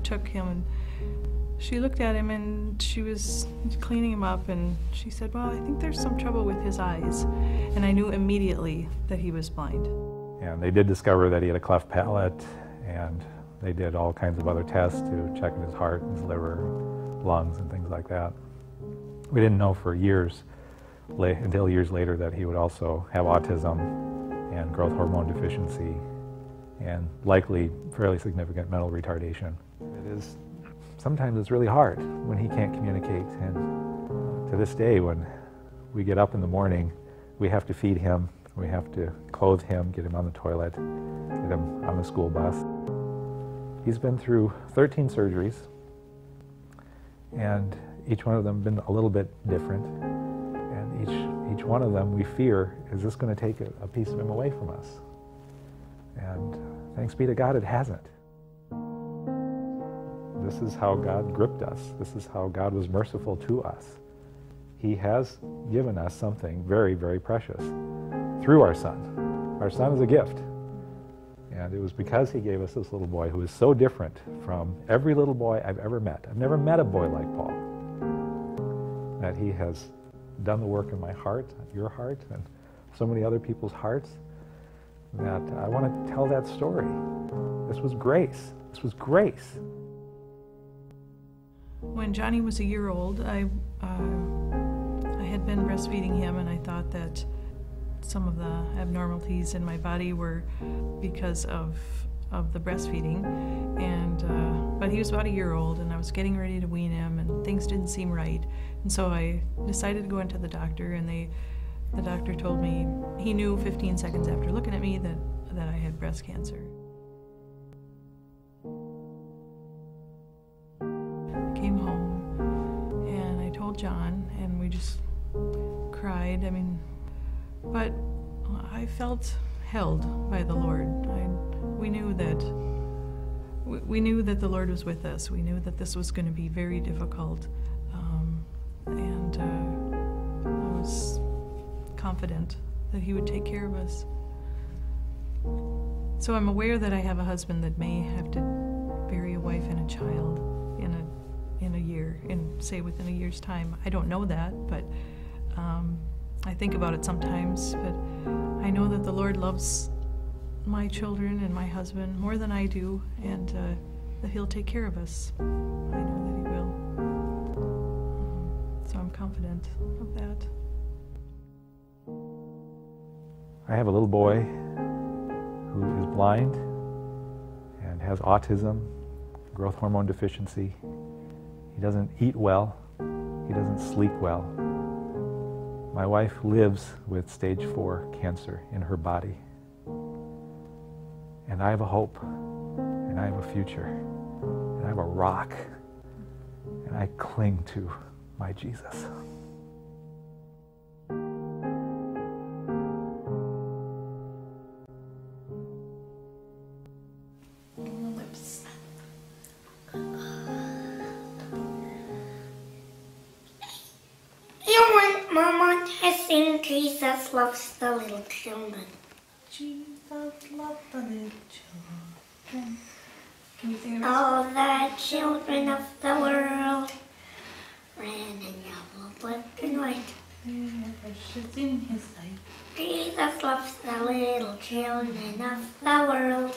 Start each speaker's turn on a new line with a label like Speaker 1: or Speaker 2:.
Speaker 1: took him, and she looked at him, and she was cleaning him up, and she said, well, I think there's some trouble with his eyes. And I knew immediately that he was blind.
Speaker 2: And they did discover that he had a cleft palate, and they did all kinds of other tests to check his heart, his liver, lungs, and things like that. We didn't know for years, until years later, that he would also have autism and growth hormone deficiency and likely fairly significant mental retardation. Sometimes it's really hard when he can't communicate, and to this day, when we get up in the morning, we have to feed him, we have to clothe him, get him on the toilet, get him on the school bus. He's been through 13 surgeries, and each one of them been a little bit different, and each one of them we fear, is this going to take a piece of him away from us? And thanks be to God, it hasn't. This is how God gripped us. This is how God was merciful to us. He has given us something very, very precious through our son. Our son is a gift. And it was because he gave us this little boy who is so different from every little boy I've ever met. I've never met a boy like Paul. That he has done the work in my heart, your heart, and so many other people's hearts, that I want to tell that story. This was grace. This was grace.
Speaker 1: When Johnny was a year old, I had been breastfeeding him, and I thought that some of the abnormalities in my body were because of the breastfeeding. But he was about a year old, and I was getting ready to wean him, and things didn't seem right. And so I decided to go into the doctor, and the doctor told me he knew 15 seconds after looking at me that I had breast cancer. I came home, and I told John, and we just cried. But I felt held by the Lord. We knew that the Lord was with us. We knew that this was going to be very difficult, and I was confident that He would take care of us. So I'm aware that I have a husband that may have to bury a wife and a child in a year, say within a year's time. I don't know that, but I think about it sometimes. But I know that the Lord loves my children and my husband more than I do, and that He'll take care of us. I know that He will. So I'm confident of that.
Speaker 2: I have a little boy who is blind and has autism, growth hormone deficiency. He doesn't eat well. He doesn't sleep well. My wife lives with stage 4 cancer in her body. And I have a hope, and I have a future, and I have a rock, and I cling to my Jesus.
Speaker 3: Lips. You want Mama to sing Jesus Loves the Little Children.
Speaker 1: Jesus loved the little children. Can you sing it?
Speaker 3: All the children of the world ran in yellow, black, and white.
Speaker 1: Precious in His sight.
Speaker 3: Jesus loves the little children of the world.